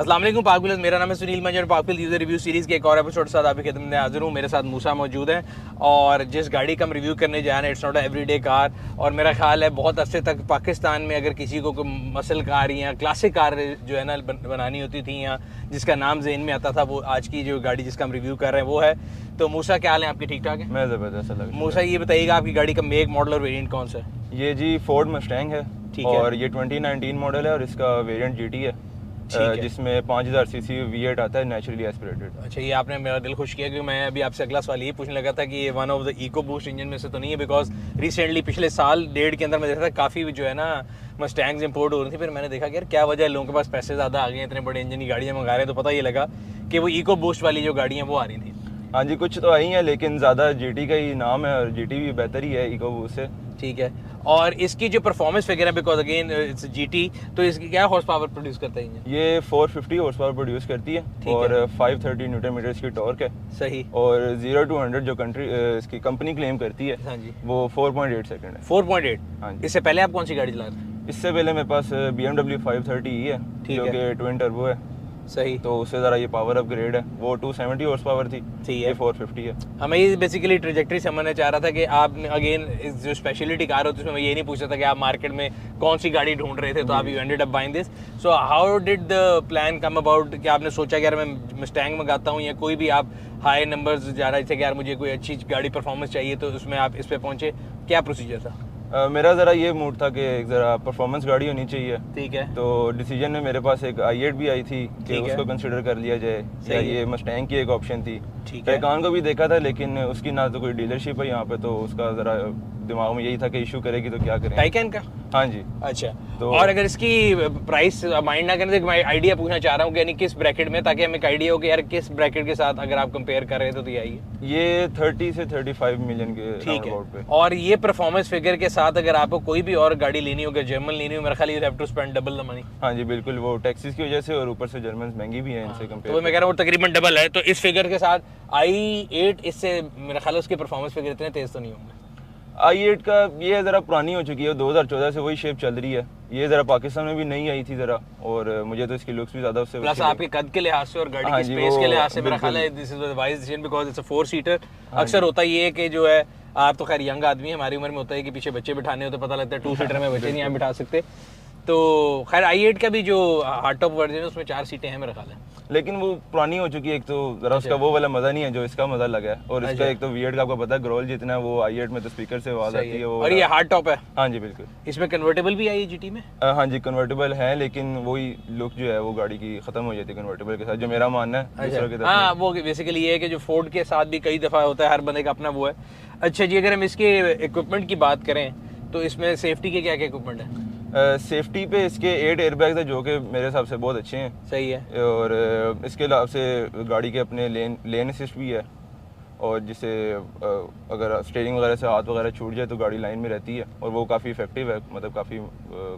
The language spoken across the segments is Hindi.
अस्सलाम वालेकुम पाकविल, मेरा नाम है सुनील मंजर। पाकविल यूज़र रिव्यू सीरीज़ के एक और एपिसोड के साथ आपकी खिदमत में हाजिर हूँ। मेरे साथ मूसा मौजूद है और जिस गाड़ी का हम रिव्यू करने जा रहे हैं इट्स नॉट एवरीडे कार। और मेरा ख्याल है बहुत अरसे तक पाकिस्तान में अगर किसी को मसल कार या क्लासिक कार जो है ना बनानी होती थी या जिसका नाम जहन में आता था, वो आज की जो गाड़ी जिसका हम रिव्यू कर रहे हैं वो है। तो मूसा क्या हाल है आपके? ठीक ठाक है? मैं ज़बरदस्त। मूसा ये बताइएगा आपकी गाड़ी का मेक मॉडल और वेरिएंट कौन सा है? ये जी फोर्ड मस्टैंग है। ठीक है। और ये 2019 मॉडल है और इसका वेरिएंट जीटी है, जिसमें 5000 सीसी V8 आता है, नेचुरली एस्पिरेटेड। अच्छा, ये आपने मेरा दिल खुश किया क्योंकि मैं अभी आपसे अगला सवाल ये पूछने लगा था कि ये one of the EcoBoost engine में से तो नहीं है, बिकॉज रिसेंटली पिछले साल डेढ़ के अंदर मैं देखा था काफ़ी जो है ना मस्टैंग्स इंपोर्ट हो रही थी। फिर मैंने देखा कि यार क्या वजह है, लोगों के पास पैसे ज़्यादा आ गए, इतने बड़े इंजन की गाड़ियाँ मंगा रहे हैं, तो पता ये लगा कि वो इको बूस्ट वाली जो गाड़ियाँ वो आ रही थी। हाँ जी, कुछ तो आई हैं लेकिन ज़्यादा जीटी का ही नाम है और जीटी भी बेहतर ही है इको बूस्ट से। ठीक है। और इसकी जो परफॉर्मेंस फिगर है, बिकॉज अगेन इट्स जीटी, तो इसकी क्या हॉर्स पावर प्रोड्यूस करता है इंजन? ये 450 हॉर्स पावर प्रोड्यूस करती है और 530 न्यूटन मीटर की टॉर्क है। सही। और 0 to 100 जो इसकी कंपनी क्लेम करती है, हाँ जी, वो 4.8 सेकंड है। 4.8? हाँ जी। इससे पहले आप कौन सी गाड़ी चला रहे थे? इससे पहले मेरे पास BMW 530 है, जो कि ट्विन टर्बो है। सही। तो उससे ज़रा ये पावर अपग्रेड है, वो 270 हॉर्स पावर थी, ये 450 है। हमें ये बेसिकली ट्रेजेक्टरी समझना चाह रहा था कि आप अगेन जो स्पेशलिटी कार होती है उसमें मैं ये नहीं पूछ रहा था कि आप मार्केट में कौन सी गाड़ी ढूंढ रहे थे, तो आप you ended up buying this. So how did the plan come about कि आपने सोचा कि यार मैं मस्टैंग मंगाता हूँ, या कोई भी आप हाई नंबर्स जा रहे थे कि यार मुझे कोई अच्छी गाड़ी परफॉर्मेंस चाहिए, तो उसमें आप इस पर पहुँचे? क्या प्रोसीजर था? मेरा ज़रा ये मूड था कि एक ज़रा परफॉर्मेंस गाड़ी होनी चाहिए। ठीक है। तो डिसीजन में मेरे पास एक i8 भी आई थी कि उसको कंसिडर कर लिया जाए, या ये मस्टैंग की एक ऑप्शन थी। पैकान को भी देखा था लेकिन उसकी ना तो कोई डीलरशिप है यहाँ पे, तो उसका ज़रा दिमाग में यही था कि इशू करेगी तो क्या करें। टाइकन का? हाँ जी। अच्छा। तो और अगर इसकी प्राइस माइंड ना करें तो मैं आइडिया पूछना चाह रहा हूँ कि यानी किस ब्रैकेट में, ताकि हमें एक आइडिया हो कि यार किस ब्रैकेट के साथ अगर आप कंपेयर कर रहे हो तो ये आइए। ये 30 से 35 मिलियन के ठीक है पे। और ये परफॉर्मेंस फिगर के साथ अगर आपको कोई भी और गाड़ी लेनी हो, जर्मन लेनी हो, मेरा ख्याल you have to spend double the money. हाँ जी बिल्कुल, वो टैक्सेस की वजह से और ऊपर से जर्मन महंगी भी है इनसे कंपेयर। तो मैं कह रहा हूँ तकरीबन डबल है। तो इस फिगर के साथ i8 इससे मेरा ख्याल उसके परफॉर्मेंस फिगर इतने तेज तो नहीं होंगे। i8 का ये ज़रा पुरानी हो चुकी है, 2014 से वही शेप चल रही है। ये ज़रा पाकिस्तान में भी नहीं आई थी ज़रा, और मुझे तो इसकी लुक्स भी ज़्यादा उससे प्लस आपके कद के लिहाज से और गाड़ी की स्पेस के लिहाज से मेरा ख्याल है this is the wise decision, because it's a 4 seater. अक्सर होता ये है कि जो है, आप तो खैर यंग आदमी है, हमारी उम्र में होता है कि पीछे बच्चे बिठाने हो तो पता लगता है 2 सीटर में बच्चे नहीं आप बिठा सकते। तो खैर i8 का भी जो हार्ड टॉप वर्जन है उसमें 4 सीटें हैं मेरा ख्याल है, लेकिन वो पुरानी हो चुकी है। एक तो जरा उसका वो वाला मजा नहीं है जो इसका मजा लगा है, और इसका एक तो V8 का आपको पता है ग्रोल जितना है, वो i8 में तो स्पीकर से आवाज आती है वो। और ये हार्ड टॉप है? हाँ जी बिल्कुल। इसमें कन्वर्टेबल भी आई है जीटी में? हाँ जी कन्वर्टेबल है, लेकिन वही लुक जो है वो गाड़ी की खत्म हो जाती है कन्वर्टेबल के साथ, जो मेरा मानना है। हाँ, वो बेसिकली ये है कि जो फोर्ड के साथ भी कई दफा होता है, हर बंदे का अपना वो है। अच्छा जी, अगर हम इसके इक्विपमेंट की बात करें तो इसमें सेफ्टी के क्या क्या इक्विपमेंट है? सेफ्टी पे इसके 8 एयरबैग्स है जो कि मेरे हिसाब से बहुत अच्छे हैं। सही है। और इसके अलावा से गाड़ी के अपने लेन असिस्ट भी है, और जिसे अगर स्टीयरिंग वगैरह से हाथ वगैरह छूट जाए तो गाड़ी लाइन में रहती है, और वो काफ़ी इफेक्टिव है, मतलब काफ़ी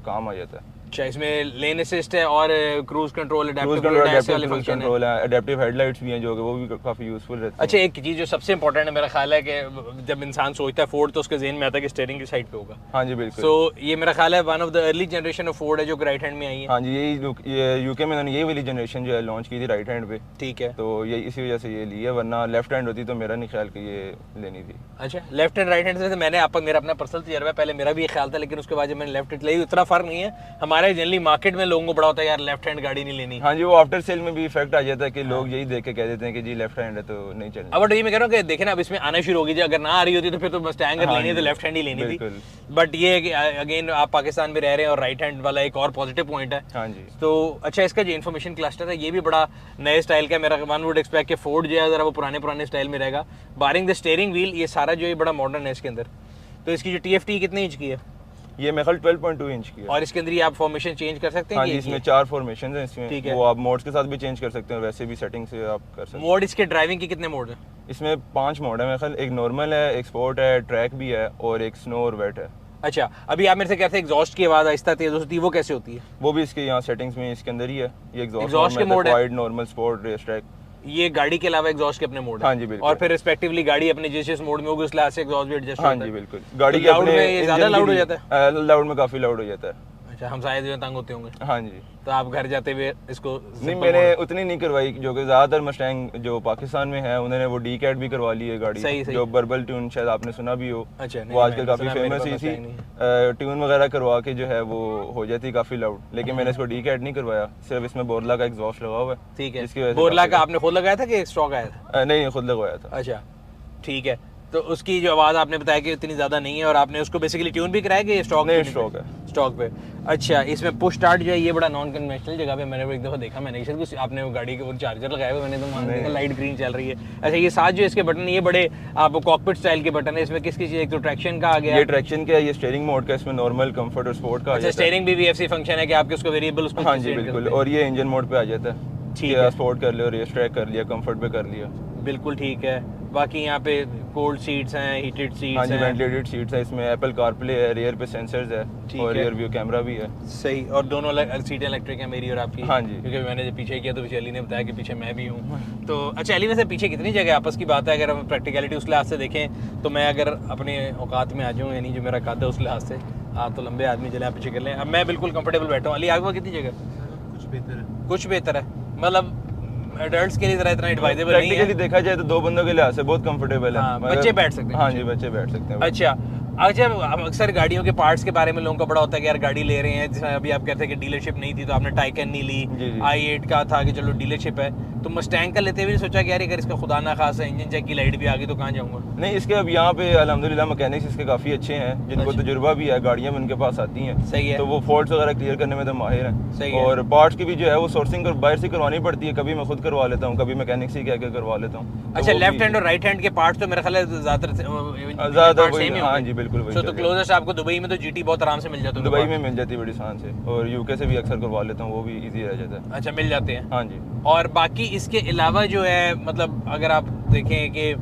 काम आ जाता है। अच्छा, इसमें लेन असिस्ट है और क्रूज कंट्रोल, एडेप्टिव कंट्रोल है, एडेप्टिव हेडलाइट्स भी हैं जो कि वो भी काफ़ी यूजफुल रहती है। अच्छा, एक चीज़ जो सबसे इंपॉर्टेंट है मेरा ख्याल है कि जब इंसान सोचता है फोर्ड तो उसके ज़हन में आता है कि स्टीयरिंग की साइड पे होगा। हाँ जी बिल्कुल। तो ये मेरा ख्याल है one of the early generation of Ford है जो राइट हैंड में आई है। हाँ जी, यही यूके में उन्होंने यही वाली जनरेशन जो है लॉन्च की थी राइट हैंड पे। ठीक है। तो ये इसी वजह से ये ली है, वरना लेफ्ट हैंड होती तो मेरा नहीं ख्याल कि ये लेनी थी। अच्छा, लेफ्ट हैंड राइट हैंड से मैंने मेरा अपना पर्सनल तजर्बा है, पहले मेरा भी ये ख्याल था, लेकिन उसके बाद जब मैंने लेफ्ट हैंड ली उतना फर्क नहीं है। हमारे जनरली मार्केट में लोगों को बड़ा होता है यार लेफ्ट हैंड गाड़ी नहीं लेनी। हाँ जी, वो आफ्टर सेल में भी इफेक्ट आ जाता है कि लोग यही देख के कह देते हैं कि जी लेफ्ट हैंड है तो नहीं चलनी। अब ये मैं कह रहा हूँ कि देखें ना, अब इसमें आना शुरू होगी, अगर ना आ रही होती तो फिर तो मस्टैंग लेनी है तो लेफ्ट हैंड ही लेनी थी। बट ये अगेन आप पाकिस्तान में रह रहे हैं और राइट हैंड वाला एक और पॉजिटिव पॉइंट है। हाँ जी। तो अच्छा, इसका जो इन्फॉर्मेशन क्लस्टर है ये भी बड़ा नए स्टाइल का, मेरा वन वुड एक्सपेक्ट कि फोर्ड जो है जरा वो पुराने स्टाइल में रहेगा, बारिंग द स्टीयरिंग व्हील, ये सारा जो है बड़ा मॉडर्न है इसके अंदर। तो इसकी जो TFT कितने इंच की है? ये मेरे ख्याल 12.2 इंच की है। और इसके अंदर ये आप फॉर्मेशन चेंज कर सकते हैं? हाँ जी, इसमें 4 फॉर्मेशन हैं इसमें। ठीक है। वो आप मोड्स के साथ भी चेंज कर सकते हैं, वैसे भी सेटिंग से आप कर सकते हैं। मोड इसके ड्राइविंग के कितने मोड हैं? इसमें 5 मोड है मेरे ख्याल, एक नॉर्मल है, एक स्पोर्ट है, ट्रैक भी है, और एक स्नो और वेट है। अच्छा, अभी आप मेरे से कहते हैं एग्जॉस्ट की आवाज आहिस्ता तेज होती है, वो कैसे होती है? वो भी इसके यहाँ सेटिंग्स में इसके अंदर ही है। ये एग्जॉस्ट के मोड है, wide, normal, sport, race track. ये गाड़ी के अलावा एग्जॉस्ट के अपने मोड है? हाँ जी बिल्कुल। और फिर रिस्पेक्टिवली गाड़ी अपने जिस मोड में होगी उस लिहाज से एग्जॉस्ट भी एडजस्ट होता है? हाँ जी बिल्कुल। गाड़ी के लाउड में ज्यादा लाउड हो जाता है? लाउड में काफी लाउड हो जाता है। अच्छा, हमसाये जो तंग होते होंगे। हाँ जी। तो आप घर जाते हुए इसको नहीं, मैंने उतनी नहीं करवाई, जो कि ज़्यादातर मस्टैंग जो पाकिस्तान में है उन्होंने वो डी कैट भी करवा ली है गाड़ी। सही, जो बर्बल ट्यून शायद आपने सुना भी हो। अच्छा, वो आजकल काफ़ी फेमस ही थी, ट्यून वगैरह करवा के जो है वो हो जाती काफ़ी लाउड, लेकिन मैंने इसको डी कैट नहीं करवाया, सिर्फ इसमें बोरला का एग्जॉस्ट लगा हुआ है। ठीक है। जिसकी वजह से बोरला का आपने खुद लगाया था कि स्टॉक आया था? नहीं, खुद लगवाया था। अच्छा, ठीक है। तो उसकी जो आवाज़ आपने बताया कि इतनी ज़्यादा नहीं है, और आपने उसको बेसिकली ट्यून भी कराया कि स्टॉक? नहीं, स्टॉक है, स्टॉक पे। अच्छा, इसमें पुश स्टार्ट जो है ये बड़ा नॉन कन्वेंशनल जगह पे मैंने वो एक दफ़ा देखा, मैंने शायद आपने वो गाड़ी के वो चार्जर लगाया हुआ, मैंने तो मान देखा लाइट ग्रीन चल रही है। अच्छा, ये साथ जो इसके बटन, ये बड़े आप कॉकपिट स्टाइल के बटन है, इसमें किस चीज़, एक तो ट्रैक्शन का आ गया, ये ट्रैक्शन का है, ये स्टीयरिंग मोड का, इसमें नॉर्मल, कंफर्ट और स्पोर्ट का। अच्छा, स्टीयरिंग भी VFC फंक्शन है कि आपके उसको वेरिएबल उसको? हाँ जी बिल्कुल, और ये इंजन मोड पे आ जाता है। ठीक है, स्पोर्ट कर लिया, रेस ट्रैक कर लिया, कंफर्ट पे कर लिया। बिल्कुल ठीक है। बाकी यहाँ पे कोल्ड सीट्स हैं, हीटेड सीट्स हैं। हाँ जी, वेंटिलेटेड सीट्स हैं, इसमें एप्पल कारप्ले है, रियर पे सेंसर्स है और रियर व्यू कैमरा भी है। सही, और दोनों सीटें इलेक्ट्रिक हैं, मेरी और आपकी? हाँ जी, क्योंकि मैंने जब पीछे किया तो पीछे अली ने बताया कि पीछे मैं भी हूँ। तो अच्छा अली, वैसे पीछे कितनी जगह आपस की बात है, अगर हम प्रैक्टिकलिटी उस लिहाज से देखें तो मैं अगर अपने औकात में आ जाऊँ, यानी जो मेरा कद है उस लिहाज से, आप तो लंबे आदमी, चले आप पीछे कर लें, अब मैं बिल्कुल कंफर्टेबल बैठा हूँ। अली आगे वो कितनी जगह? कुछ बेहतर है, कुछ बेहतर है, मतलब एडल्ट्स के लिए जरा इतना एडवाइजेबल नहीं है। प्रैक्टिकली देखा जाए तो दो बंदों के लिहाज से बहुत कंफर्टेबल है। हाँ, बच्चे बैठ सकते हैं। हाँ जी, बच्चे बैठ सकते हैं। अच्छा, अक्सर गाड़ियों के पार्ट्स के बारे में लोगों का बड़ा होता है कि यार गाड़ी ले रहे हैं, जैसे अभी आप कहते हैं कि डीलरशिप नहीं थी तो आपने टाइकन नहीं ली, i8 का था कि चलो डीलरशिप है, तो मस्टैंग का लेते हुए सोचा कि यार अगर इसका खुदा ना खासा इंजन चेक की लाइट भी आ गई तो कहाँ जाऊँगा? नहीं, इसके अब यहाँ पे अल्हम्दुलिल्लाह मैकेनिक्स इसके काफ़ी अच्छे हैं, जिनको तजुर्बा भी है, गाड़ियाँ भी उनके पास आती हैं। सही है। तो वो फॉल्ट्स वगैरह क्लियर करने में तो माहिर हैं। सही है। और पार्ट्स की भी जो है वो सोर्सिंग बाहर से करवानी पड़ती है, कभी मैं खुद करवा लेता हूँ, कभी मैकेनिक्स ही कह के करवा लेता हूँ। अच्छा, लेफ्ट हैंड और राइट हैंड के पार्ट्स तो मेरा ख्याल है ज़्यादा वही। हाँ जी बिल्कुल वही। तो क्लोजेस्ट आपको दुबई में तो GT बहुत आराम से मिल जाता है? दुबई में मिल जाती है बड़ी आसान से, और यूके से भी अक्सर करवा लेता हूँ, वो भी ईजी रह जाता है। अच्छा, मिल जाते हैं? हाँ जी। और बाकी इसके अलावा जो है, मतलब अगर आप देखें कि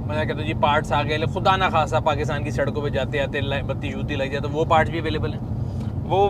मैं कहता हूँ जी पार्ट्स आ गए, खुदा ना खासा पाकिस्तान की सड़कों पे जाते आते बत्ती शूती लग जाए तो वो पार्ट्स भी अवेलेबल हैं? वो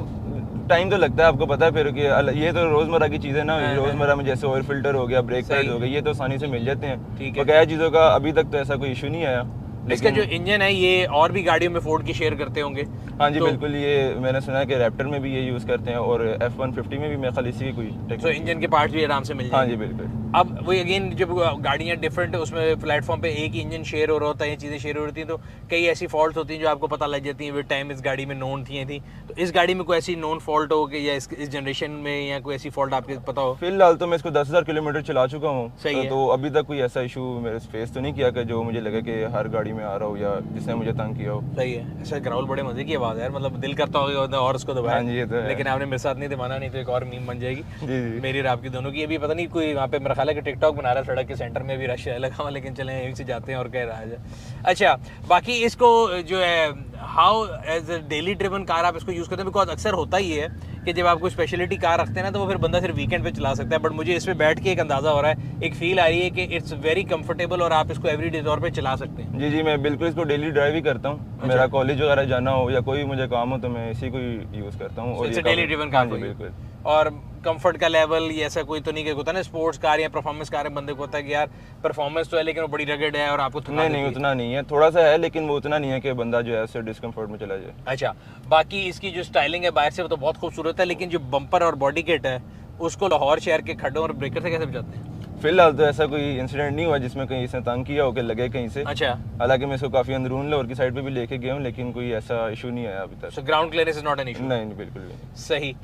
टाइम तो लगता है, आपको पता है फिर कि ये तो रोज़मर्रा की चीज़ें ना, रोज़मर्रा में जैसे ऑयल फिल्टर हो गया, ब्रेक पैड हो गया, ये तो आसानी से मिल जाते हैं। ठीक है। बकाया चीज़ों का अभी तक तो ऐसा कोई इशू नहीं आया। इसका जो इंजन है ये और भी गाड़ियों में फोर्ड की शेयर करते होंगे? हाँ जी बिल्कुल, ये मैंने सुना है कि रैप्टर में भी ये यूज़ करते हैं, और F-150 में भी मेरे ख्याल इसी की कोई। तो इंजन के पार्ट्स भी आराम से मिल जाएंगे? हाँ जी बिल्कुल। अब वो अगेन जब गाड़ियाँ डिफरेंट उसमें प्लेटफॉर्म पे एक ही इंजन शेयर हो रहा होता है, ये चीज़ें शेयर हो रही थी, तो कई ऐसी फॉल्ट होती हैं जो आपको पता लग जाती हैं विद टाइम, इस गाड़ी में नोन थी। तो इस गाड़ी में कोई ऐसी नोन फॉल्ट हो कि या इस जनरेशन में या कोई ऐसी फॉल्ट आपको पता हो? फिलहाल तो मैं इसको 10,000 किलोमीटर चला चुका हूँ। सही है। तो अभी तक कोई ऐसा इशू मेरे फेस तो नहीं किया कि जो मुझे लगे कि हर गाड़ी में आ रहा हो या जिसने मुझे तंग किया हो। सही है। ऐसा ग्राउल बड़े मजे की आवाज़ है यार, मतलब दिल करता होगा और उसको दबाया। हाँ जी, ये तो है। लेकिन आपने मेरे साथ नहीं दबाना, नहीं तो एक और मीम बन जाएगी जी। मेरी और आपकी दोनों की। अभी पता नहीं कोई वहाँ पे मेरा ख्याल है कि टिकटॉक बना रहा है, सड़क के सेंटर में भी रश है लगा हुआ, लेकिन चलें यहीं से जाते हैं और कह रहा है। अच्छा, बाकी इसको जो है how as a daily driven car आप इसको यूज़ करते हैं? बिकॉज अक्सर होता ही है कि जब आप कोई स्पेशलिटी कार रखते हैं ना तो वो फिर बंदा सिर्फ वीकेंड पे चला सकता है, बट मुझे इस पे बैठ के एक अंदाज़ा हो रहा है, एक फील आ रही है कि इट्स वेरी कंफर्टेबल और आप इसको एवरीडे तौर पे चला सकते हैं। जी, मैं बिल्कुल इसको डेली ड्राइव ही करता हूँ। अच्छा। मेरा कॉलेज वगैरह जाना हो या कोई मुझे काम हो तो मैं इसी को ही यूज़ करता हूँ। और डेली ड्रिवन कार? बिल्कुल। और कंफर्ट का लेवल ये ऐसा कोई तो नहीं कि होता ना स्पोर्ट्स कार या परफॉर्मेंस कार है, बंदे को होता है कि यार परफॉर्मेंस तो है लेकिन वो बड़ी रगड़ है और आपको नहीं उतना नहीं है, थोड़ा सा है लेकिन वो उतना नहीं है कि बंदा जो है उससे डिस्कम्फर्ट में चला जाए। अच्छा, बाकी इसकी जो स्टाइलिंग है बाहर से वो तो बहुत खूबसूरत है, लेकिन जो बम्पर और बॉडी किट है उसको लाहौर शहर के खड्डों और ब्रेकर से कैसे बचाते हैं? फिलहाल तो ऐसा कोई इंसिडेंट नहीं हुआ जिसमें कहीं इसने तंग किया हो कि लगे कहीं से। अच्छा। हालांकि मैं इसको काफ़ी अंदरून लाहौर की साइड पे भी लेके गया हूँ, लेकिन कोई ऐसा इशू नहीं आया अभी तक। Ground clearance is not an issue? नहीं, बिल्कुल भी नहीं। सही।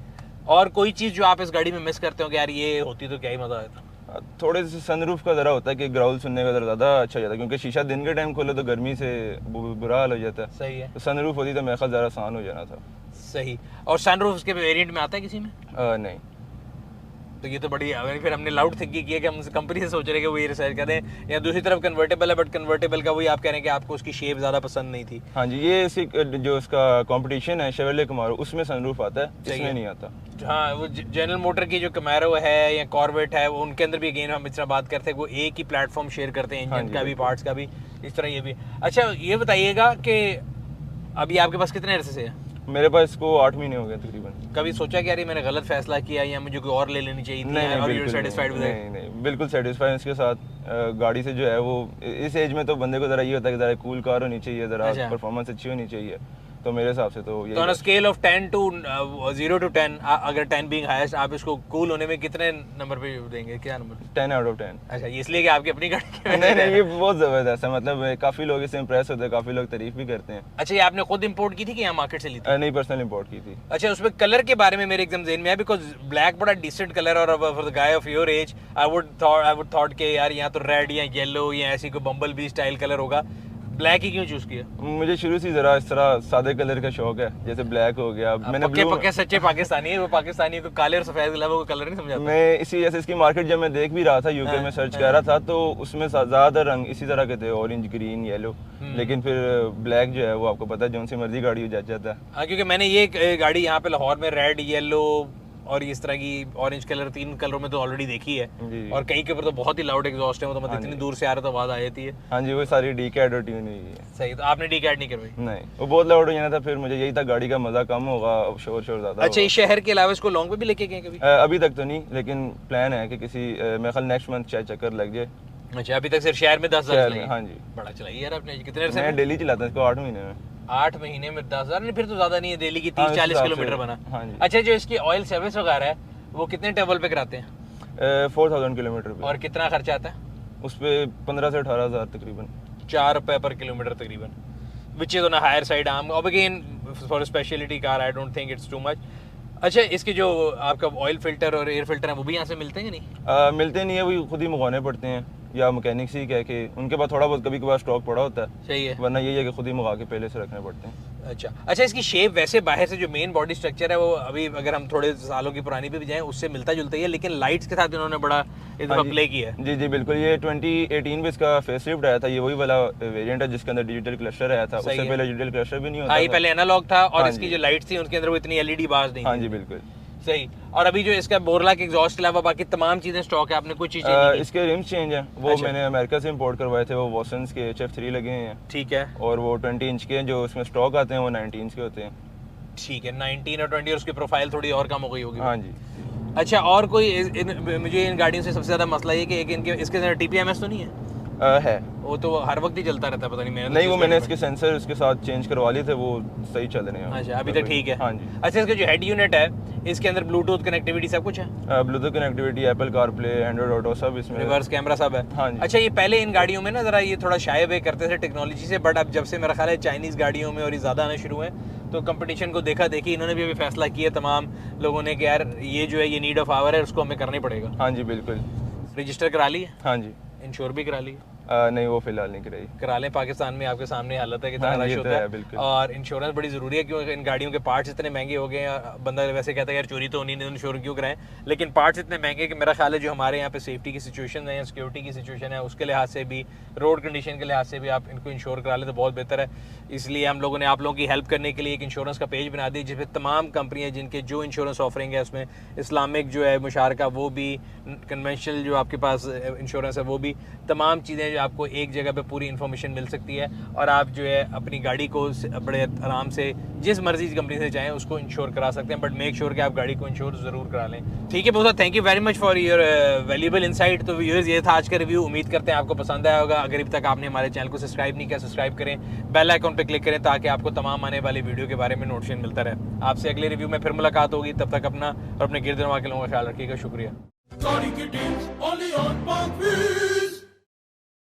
और कोई चीज़ जो आप इस गाड़ी में मिस करते हो कि यार ये होती तो क्या ही मज़ा आता? थोड़े से सनरूफ का ज़रा होता है कि ग्राउल सुनने का ज़्यादा अच्छा जाता है, क्योंकि शीशा दिन के टाइम खोलो तो गर्मी से बुरा हाल हो जाता है। सही है। तो सनरूफ होती तो मेरे ख्याल ज़रा आसान हो जाना था। सही। और सनरूफ उसके वेरिएंट में आता है किसी में? नहीं। तो ये तो बड़ी, फिर हमने लाउड थिंकिंग की है कि हम कंपनी से सोच रहे हैं कि वो ये रिसर्च करें, या दूसरी तरफ कन्वर्टेबल है, बट कन्वर्टेबल का वही आप कह रहे हैं कि आपको उसकी शेप ज़्यादा पसंद नहीं थी। हाँ जी, ये जो उसका कंपटीशन है शेवरले कैमारो, उसमें सनरूफ आता है, इसमें नहीं आता। हाँ, वो जनरल मोटर की जो कैमारो है या कॉर्वेट है, वो उनके अंदर भी अगेन हम इस तरह बात करते हैं, वो एक ही प्लेटफॉर्म शेयर करते हैं, इंजन का भी, पार्ट्स का भी, इस तरह ये भी। अच्छा, ये बताइएगा कि अभी आपके पास कितने अरसे से है? मेरे पास इसको 8 महीने हो गए तकरीबन। कभी सोचा कि यार मैंने गलत फैसला किया या मुझे कोई और ले लेनी चाहिए थी? नहीं, और you're satisfied with it? नहीं, बिल्कुल सेटिस्फाइड इसके साथ। गाड़ी से जो है वो इस एज में तो बंदे को ज़रा ये होता है कि ज़रा कूल कार होनी चाहिए, ज़रा परफॉर्मेंस अच्छी होनी चाहिए। तो मेरे हिसाब से तो on a scale of 10 to 0 to 10, अगर 10 बीइंग हाईएस्ट, आप इसको कूल होने में कितने नंबर पे देंगे, क्या नंबर? 10 out of 10। अच्छा, इसलिए कि आपकी अपनी गाड़ी की नहीं, ये बहुत ज़बरदस्त है, मतलब काफ़ी लोग इससे इंप्रेस होते हैं, काफ़ी लोग तारीफ भी करते हैं। अच्छा, ये आपने खुद इंपोर्ट की थी कि यहाँ मार्केट से ली थी? नहीं, पर्सनल इंपोर्ट की थी। अच्छा, उसमें कलर के बारे में मेरे एकदम ज़हन में है, बिकॉज ब्लैक बड़ा डिसेंट कलर, और for the guy of your age I would thought के यार यहाँ तो रेड या येलो या ऐसी कोई बम्बल बी स्टाइल कलर होगा, ब्लैक ही क्यों चूज किया? मुझे शुरू से जरा इस तरह सादे कलर का शौक है, जैसे ब्लैक हो गया। मैंने पक्के सच्चे पाकिस्तानी है, वो पाकिस्तानी को काले और सफेद के अलावा वो कलर नहीं समझाता। मैं इसी जैसे इसकी मार्केट जब मैं देख भी रहा था, यूके में सर्च कर रहा था, तो उसमें ज्यादा रंग इसी तरह के थे, ऑरेंज, ग्रीन, येलो। लेकिन फिर ब्लैक जो है वो आपको पता है जो सी मर्जी गाड़ी हो जाता है। हाँ, क्योंकि मैंने ये गाड़ी यहाँ पे लाहौर में रेड, येलो और इस तरह की ऑरेंज कलर, 3 कलरों में तो ऑलरेडी देखी है, और कई के ऊपर तो बहुत ही लाउड एग्जॉस्ट है, मतलब इतनी दूर से आ रहा तो आवाज आ जाती है। हाँ जी, वो सारी डी-कैट और ट्यून हुई है। सही, तो आपने डी-कैट नहीं करवाई? नहीं, वो बहुत लाउड हो जाना था, फिर मुझे यही था गाड़ी का मजा कम होगा, शोर ज्यादा। अच्छा, इस शहर के अलावा इसको लॉन्ग पे भी लेके गए कभी? अभी तक तो नहीं, लेकिन प्लान है कि किसी मेरे ख्याल नेक्स्ट मंथ शायद चक्कर लग जाए। अच्छा, अभी तक सिर्फ शहर में 10,000? हाँ जी। बड़ा चलाई यार आपने। कितने अरसे? मैं डेली चलाता हूँ इसको 8 महीने में। 8 महीने में 10,000? नहीं, फिर तो ज्यादा नहीं है, दिल्ली की 30-40 किलोमीटर बना। हाँ जी। अच्छा, जो इसकी ऑयल सर्विस वगैरह है वो कितने टेबल पे कराते हैं? 4000 किलोमीटर पे। और कितना खर्चा आता है उस पे? 15 से 18,000 तकरीबन। 4 रुपए पर किलोमीटर तकरीबन, which is on a higher side. अब again for speciality car I don't think it's too much. अच्छा, इसके जो आपका ऑयल फिल्टर और एयर फिल्टर है वो भी यहाँ से मिलते हैं कि नहीं? मिलते नहीं है, वो खुद ही मंगवाने पड़ते हैं, या मैकेनिक्स ही कह के उनके पास थोड़ा बहुत कभी कभार स्टॉक पड़ा होता है। सही है, वरना यही है कि खुद ही मंगा के पहले से रखने पड़ते हैं। अच्छा, इसकी शेप वैसे बाहर से जो मेन बॉडी स्ट्रक्चर है वो अभी अगर हम थोड़े सालों की पुरानी पे भी जाएं उससे मिलता जुलता ही है, लेकिन लाइट्स के साथ इन्होंने बड़ा प्ले किया है। जी जी बिल्कुल, ये 2018 में इसका फेसलिफ्ट आया था, ये वही वाला वेरिएंट है जिसके अंदर डिजिटल क्लस्टर आया था। उससे पहले डिजिटल क्लस्टर भी नहीं होता था, पहले एनालॉग था, और इसकी जो लाइट्स थी उनके अंदर वो इतनी एलईडी बार्स नहीं। हाँ जी बिल्कुल सही। और अभी जो इसका बोरला के एग्जॉस्ट के अलावा बाकी तमाम चीजें स्टॉक है, आपने कुछ चीजें इसके रिम्स चेंज हैं, वो मैंने अमेरिका से इंपोर्ट करवाए थे, वो वॉसन्स के HF3 लगे हैं। ठीक है। और वो 20 इंच के जो उसमें स्टॉक आते हैं वो 19 इंच के होते हैं। ठीक है, 19 और 20, और उसकी प्रोफाइल थोड़ी और कम हो गई होगी। हाँ जी। अच्छा, और कोई मुझे इन गाड़ियों से सबसे ज्यादा मसला ये कि एक इनके इसके अंदर TPMS तो नहीं है? है, वो तो हर वक्त ही चलता रहता है, पता नहीं मैंने नहीं वो मैंने इसके सेंसर उसके साथ चेंज करवा लिए थे, वो सही चल रहे हैं। अच्छा, अभी तक ठीक है। हाँ जी। अच्छा, इसका जो हेड यूनिट है इसके अंदर ब्लूटूथ कनेक्टिविटी सब कुछ है? Bluetooth connectivity, Apple CarPlay, Android auto सब इसमें, रिवर्स कैमरा सब है। हाँ जी। अच्छा, ये पहले इन गाड़ियों में ना जरा ये थोड़ा शाय वे करते थे टेक्नोलॉजी से, बट अब जब से मेरा ख्याल है चाइनीज गाड़ियों में और ये ज्यादा आने शुरू हुए तो कंपटीशन को देखा देखी इन्होंने भी अभी फैसला किया तमाम लोगों ने कि यार ये जो है ये नीड ऑफ आवर है, उसको हमें करना ही पड़ेगा। हाँ जी बिल्कुल। रजिस्टर करा ली है? हाँ जी। इंश्योर भी करा ली? नहीं, वो फिलहाल नहीं कराई। करा लें, पाकिस्तान में आपके सामने हालत है कितना रश होता है, और इंश्योरेंस बड़ी ज़रूरी है क्योंकि इन गाड़ियों के पार्ट्स इतने महंगे हो गए हैं। बंदा वैसे कहता है यार चोरी तो होनी नहीं, इंश्योरेंस क्यों कराएं, लेकिन पार्ट्स इतने महंगे कि मेरा ख्याल है जो हमारे यहाँ पे सेफ्टी की सिचुएशन है या सिक्योरिटी की सिचुएशन है उसके लिहाज से भी, रोड कंडीशन के लिहाज से भी आप इनको इंश्योर करा लें तो बहुत बेहतर है। इसलिए हम लोगों ने आप लोगों की हेल्प करने के लिए एक इंश्योरेंस का पेज बना दी जिसमें तमाम कंपनियाँ जिनके जो इंश्योरेंस ऑफरिंग है उसमें इस्लामिक जो है मुशारका वो भी, कन्वेंशनल जो आपके पास इंश्योरेंस है वो भी, तमाम चीज़ें जो आपको एक जगह पे पूरी इन्फॉर्मेशन मिल सकती है और आप जो है अपनी गाड़ी को बड़े आराम से जिस मर्जी कंपनी से चाहें उसको इंश्योर करा सकते हैं, बट मेक श्योर कि आप गाड़ी को इंश्योर ज़रूर करा लें। ठीक है बहुत, thank you very much for your valuable insight. तो व्यूअर्स, ये था आज का रिव्यू, उम्मीद करते हैं आपको पसंद आया होगा। अगर अभी तक आपने हमारे चैनल को सब्सक्राइब नहीं किया, सब्सक्राइब करें, बेल आइकन पर क्लिक करें ताकि आपको तमाम आने वाली वीडियो के बारे में नोटिफिकेशन मिलता रहे। आपसे अगले रिव्यू में फिर मुलाकात होगी, तब तक अपना और अपने गिरद नवा के लोगों का ख्याल रखिएगा। शुक्रिया।